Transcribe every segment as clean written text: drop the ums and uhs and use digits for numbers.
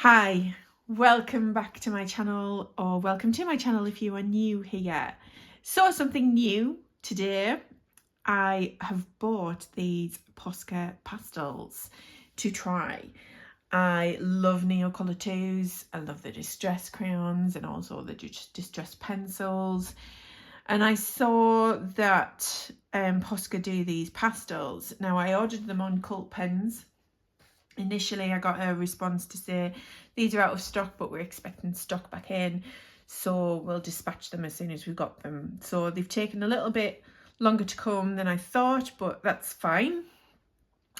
Hi, welcome back to my channel, or welcome to my channel if you are new here. So something new today. I have bought these Posca pastels to try. I love Neocolor 2s, I love the distress crayons and also the distress pencils. And I saw that Posca do these pastels. Now I ordered them on Cult Pens. Initially I got a response to say these are out of stock, but we're expecting stock back in, so we'll dispatch them as soon as we've got them. So they've taken a little bit longer to come than I thought, but that's fine.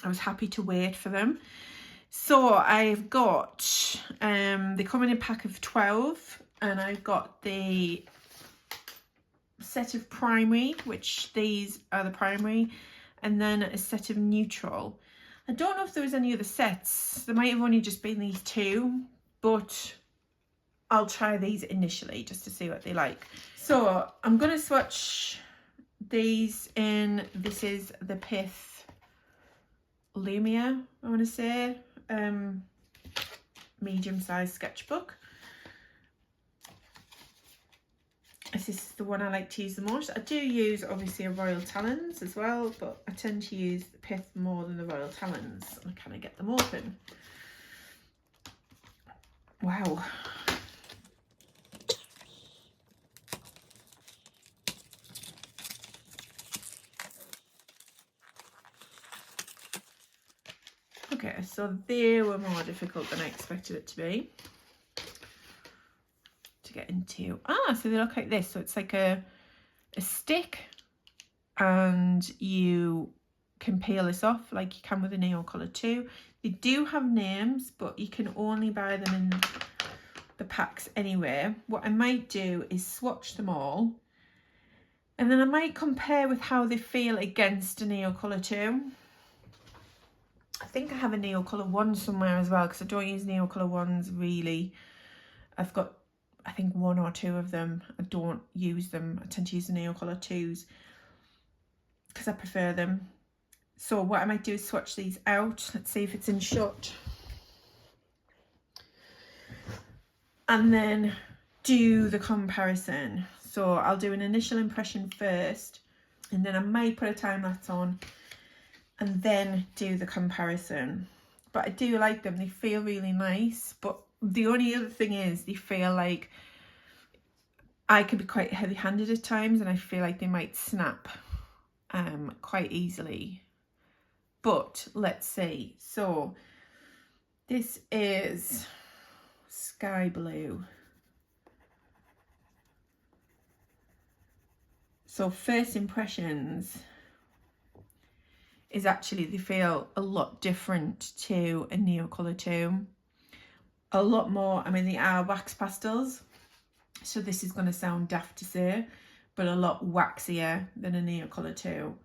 I was happy to wait for them. So I've got they come in a pack of 12, and I've got the set of primary, which these are the primary, and then a set of neutral. I don't know if there was any other sets. There might have only just been these two, but I'll try these initially just to see what they like. So I'm going to swatch these in. This is the Pith Lumia, I want to say, medium-sized sketchbook. This is the one I like to use the most. I do use obviously a Royal Talons as well, but I tend to use the Pith more than the Royal Talons. I kind of get them open. Wow. Okay, so they were more difficult than I expected it to be to get into. So they look like this. So it's like a stick, and you can peel this off like you can with a Neocolor 2. They do have names, but you can only buy them in the packs anyway. What I might do is swatch them all, and then I might compare with how they feel against a Neocolor 2. I think I have a Neocolor 1 somewhere as well, because I don't use Neocolor 1s really. I've got, I think, 1 or 2 of them. I don't use them. I tend to use the Neocolor 2s because I prefer them. So what I might do is swatch these out. Let's see if it's in shot. And then do the comparison. So I'll do an initial impression first, and then I might put a time lapse on and then do the comparison. But I do like them. They feel really nice. But the only other thing is they feel like I could be quite heavy-handed at times, and I feel like they might snap quite easily. But let's see. So this is sky blue. So first impressions is actually they feel a lot different to a Neocolor 2. A lot more, I mean, they are wax pastels, so this is going to sound daft to say, but a lot waxier than a Neocolor 2.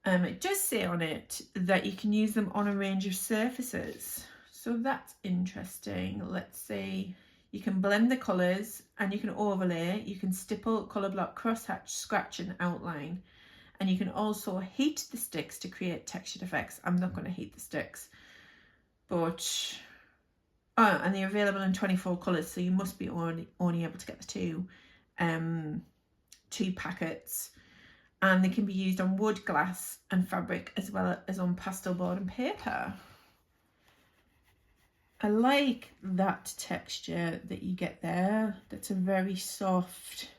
It does say on it that you can use them on a range of surfaces, so that's interesting. Let's see. You can blend the colours, and you can overlay, you can stipple, colour block, crosshatch, scratch and outline. And you can also heat the sticks to create textured effects. I'm not going to heat the sticks, but and they're available in 24 colours, so you must be only able to get the two packets. And they can be used on wood, glass and fabric, as well as on pastel board and paper. I like that texture that you get there. That's a very soft,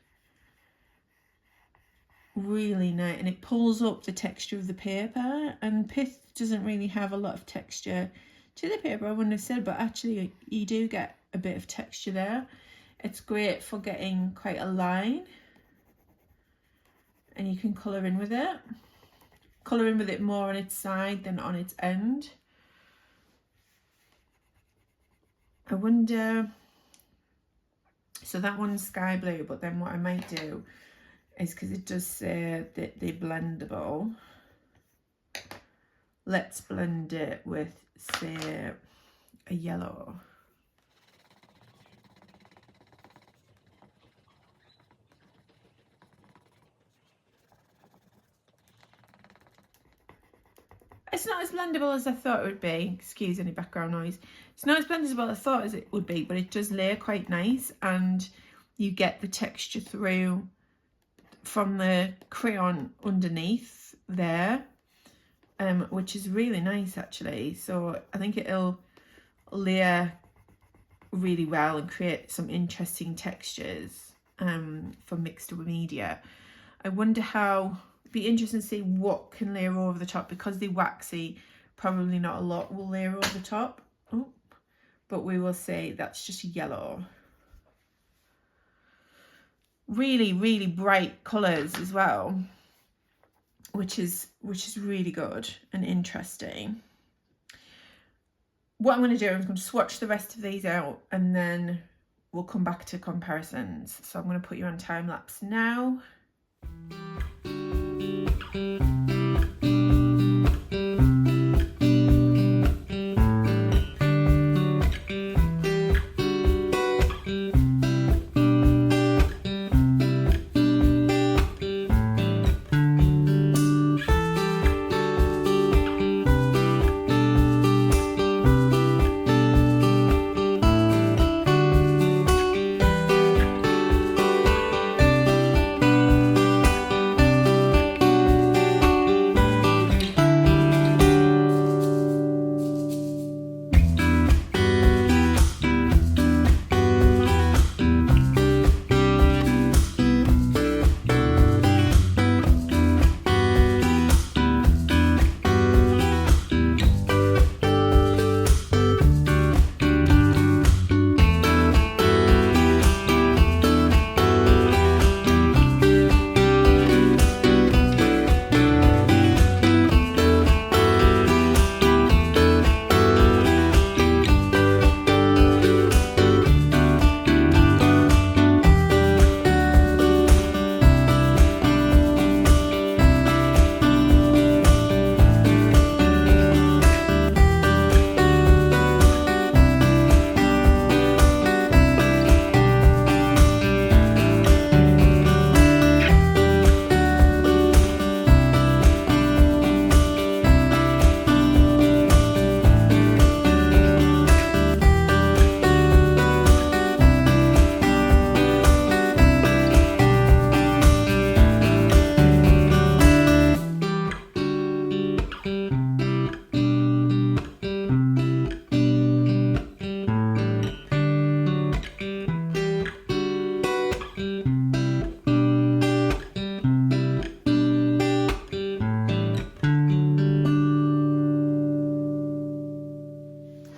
really nice, and it pulls up the texture of the paper. And Pith doesn't really have a lot of texture to the paper, I wouldn't have said, but actually you do get a bit of texture there. It's great for getting quite a line, and you can colour in with it. Colour in with it more on its side than on its end. I wonder, so that one's sky blue, but then what I might do is, because it does say that they're blendable, let's blend it with, say, a yellow. It's not as blendable as I thought it would be. Excuse any background noise. It's not as blended as what I thought as it would be, but it does layer quite nice, and you get the texture through from the crayon underneath there, which is really nice actually. So I think it'll layer really well and create some interesting textures for mixed media. I wonder how, it'd be interesting to see what can layer over the top, because they're waxy, probably not a lot will layer over the top. Oh, but we will see. That's just yellow. Really, really bright colours as well, which is really good and interesting. What I'm going to do, I'm going to swatch the rest of these out and then we'll come back to comparisons. So I'm going to put you on time lapse now.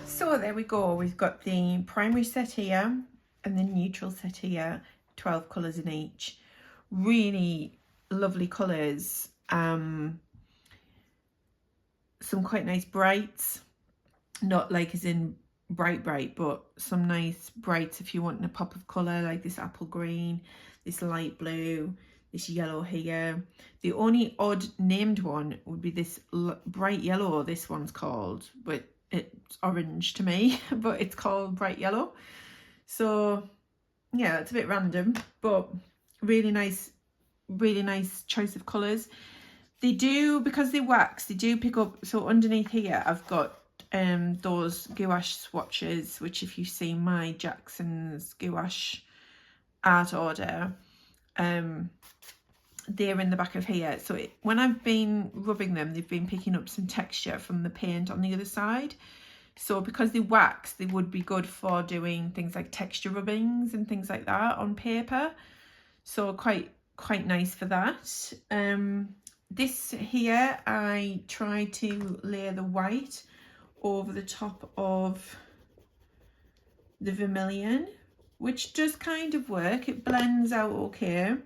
So there we go, we've got the primary set here and the neutral set here, 12 colours in each. Really lovely colours, some quite nice brights, not like as in bright, but some nice brights if you want a pop of colour, like this apple green, this light blue, this yellow here. The only odd named one would be this bright yellow, this one's called, but it's orange to me, but it's called bright yellow. So yeah, it's a bit random, but really nice choice of colours. They do, because they wax, they do pick up. So underneath here I've got those gouache swatches, which if you've seen my Jackson's gouache art order, they're in the back of here. So when I've been rubbing them, they've been picking up some texture from the paint on the other side. So because they wax, they would be good for doing things like texture rubbings and things like that on paper. So quite nice for that. This here, I tried to layer the white over the top of the vermilion, which does kind of work. It blends out okay.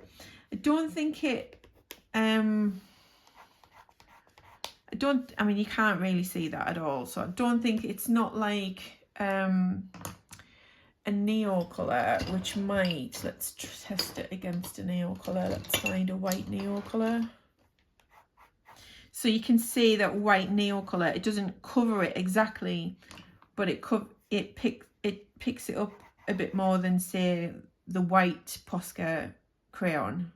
I don't think it, I mean, you can't really see that at all. So I don't think, it's not like a neo colour, which might, let's test it against a neo colour. Let's find a white neo colour. So you can see that white neo colour, it doesn't cover it exactly, but it picks it up a bit more than, say, the white Posca crayon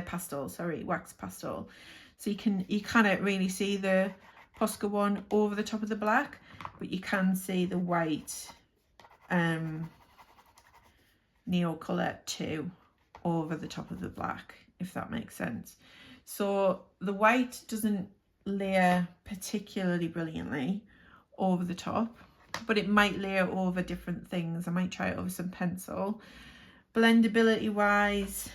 pastel, sorry, wax pastel. So you kind of really see the Posca one over the top of the black. but you can see the white neo colour too over the top of the black, if that makes sense. So the white doesn't layer particularly brilliantly over the top, but it might layer over different things. I might try it over some pencil. Blendability wise,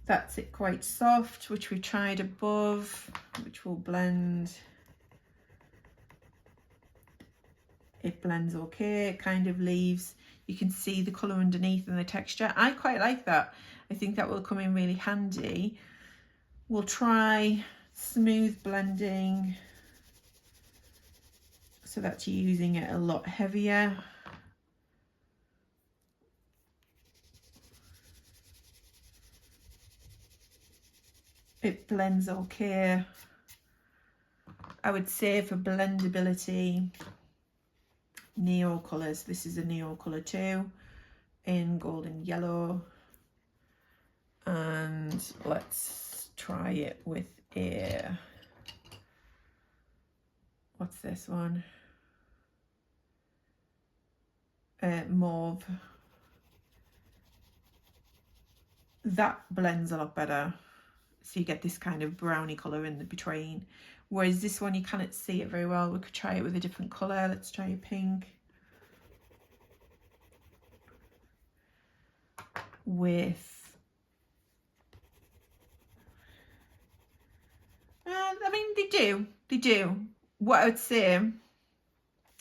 that's it, quite soft, which we tried above, which will blend. It blends okay. It kind of leaves, you can see the colour underneath and the texture. I quite like that. I think that will come in really handy. We'll try smooth blending, so that's using it a lot heavier. It blends okay. I would say for blendability, neo colours, this is a neo colour too, in golden yellow. And let's try it with a, what's this one? Mauve. That blends a lot better. So you get this kind of browny colour in the between. Whereas this one, you cannot see it very well. We could try it with a different colour. Let's try a pink. With, I mean, they do. What I would say,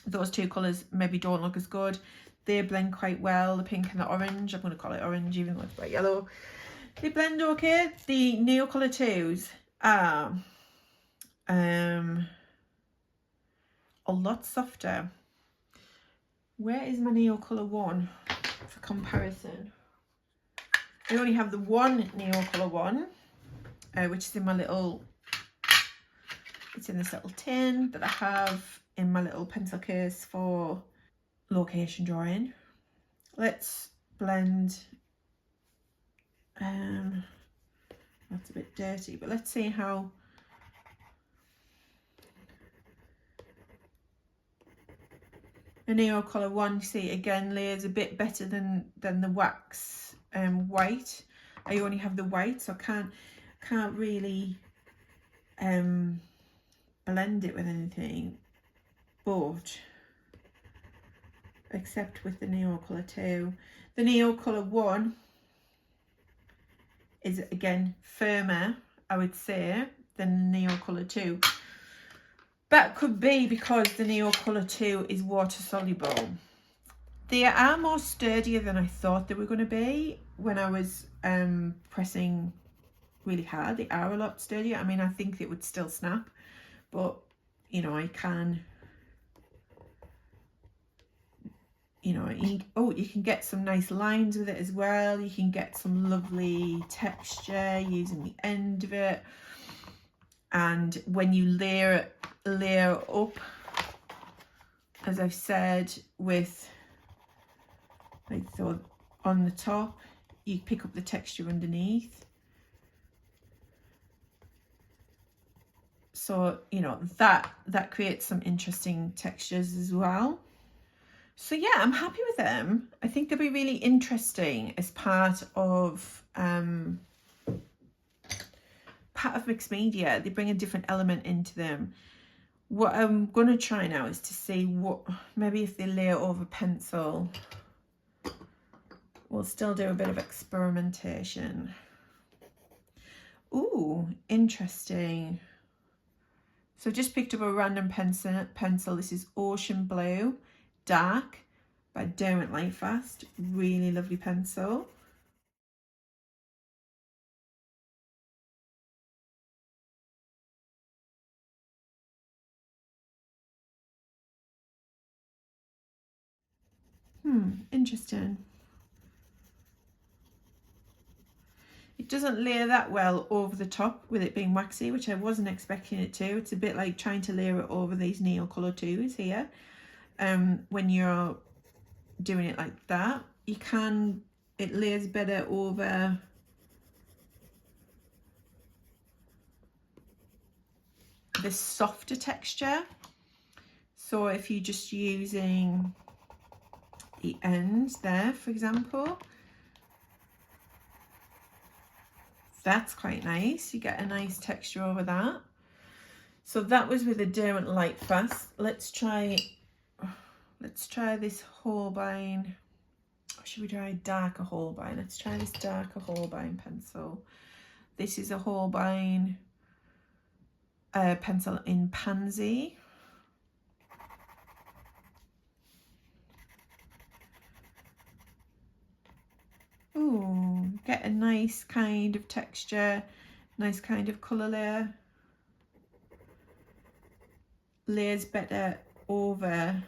those two colours maybe don't look as good. They blend quite well, the pink and the orange. I'm going to call it orange, even though it's bright yellow. They blend okay. The Neo Colour 2s are a lot softer. Where is my Neo Colour 1 for comparison? I only have the one Neo Colour 1, which is in my little, it's in this little tin that I have in my little pencil case for location drawing. Let's blend. That's a bit dirty, but let's see how. The Neo Colour 1, see, again layers a bit better than the wax white. I only have the white, so I can't really blend it with anything, but except with the Neo Colour 2. The Neo Colour 1 is again firmer, I would say, than the Neo Colour 2. That could be because the Neo Colour 2 is water soluble. They are more sturdier than I thought they were going to be when I was pressing really hard. They are a lot sturdier. I mean, I think it would still snap, but you know, I can, you know, you can get some nice lines with it as well. You can get some lovely texture using the end of it. And when you layer up, as I've said, with like so on the top, you pick up the texture underneath. So, you know, that creates some interesting textures as well. So yeah, I'm happy with them. I think they'll be really interesting as part of mixed media. They bring a different element into them. What I'm going to try now is to see what, maybe if they layer over pencil, we'll still do a bit of experimentation. Ooh, interesting. So I've just picked up a random pencil. This is Ocean Blue Dark by Derwent Lightfast. Really lovely pencil. Interesting. It doesn't layer that well over the top with it being waxy, which I wasn't expecting it to. It's a bit like trying to layer it over these Neo Colour 2s here. When you're doing it like that, it layers better over the softer texture. So if you're just using the end there, for example, that's quite nice. You get a nice texture over that. So that was with a Derwent Light Fast. Let's try this Holbein. Or should we try a darker Holbein? Let's try this darker Holbein pencil. This is a Holbein pencil in Pansy. Ooh, get a nice kind of texture, nice kind of colour layer. Layers better over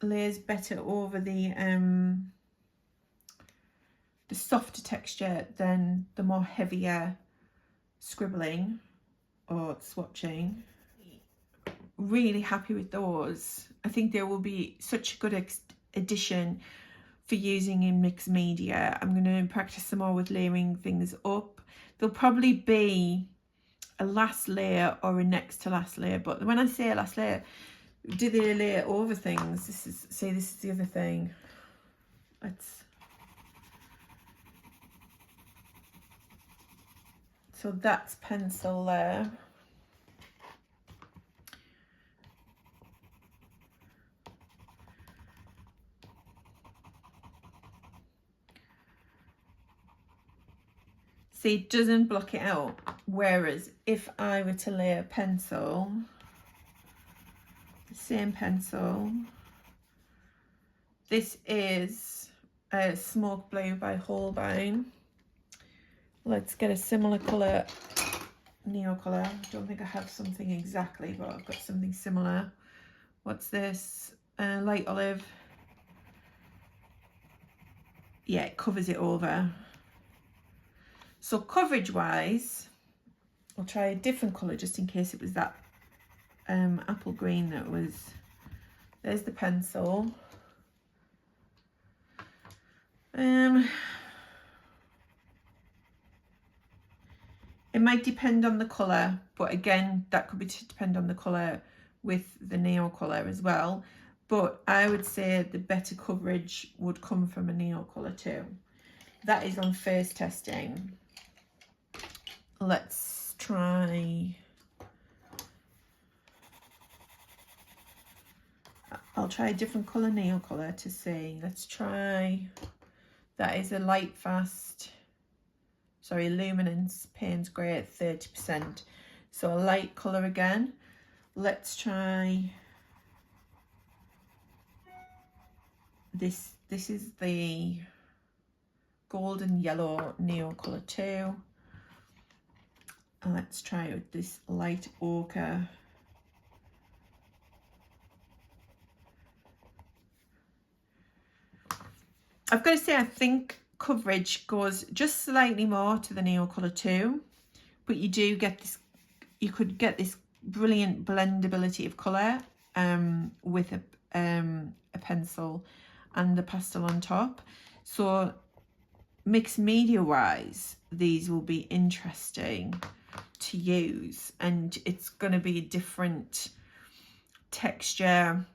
the softer texture than the more heavier scribbling or swatching. Really happy with those. I think they will be such a good addition for using in mixed media. I'm going to practice some more with layering things up. There'll probably be a last layer or a next to last layer, but when I say a last layer, do they layer over things? This is the other thing. So that's pencil there. See, it doesn't block it out. Whereas if I were to layer pencil, the same pencil, this is a Smoke Blue by Holbein. Let's get a similar colour, neo colour. I don't think I have something exactly, but I've got something similar. What's this? Light olive. Yeah, it covers it over. So coverage wise, I'll try a different colour just in case it was that apple green that was. There's the pencil. It might depend on the colour, but again, that could be to depend on the colour with the neo colour as well. But I would say the better coverage would come from a neo colour too. That is on first testing. Let's try. I'll try a different colour, neo colour, to see. Let's try. That is a light fast. Sorry, luminance Payne's Grey at 30%. So a light colour again. Let's try this. This is the golden yellow neo colour too. And let's try it with this light ochre. I've got to say, I think coverage goes just slightly more to the neo colour too, but you do get this, you could get this brilliant blendability of colour with a pencil and the pastel on top. So mixed media wise, these will be interesting to use, and it's going to be a different texture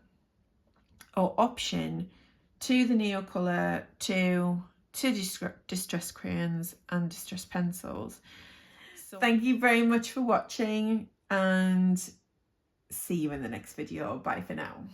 or option to the neo colour, to distress crayons and distress pencils. So thank you very much for watching, and see you in the next video. Bye for now.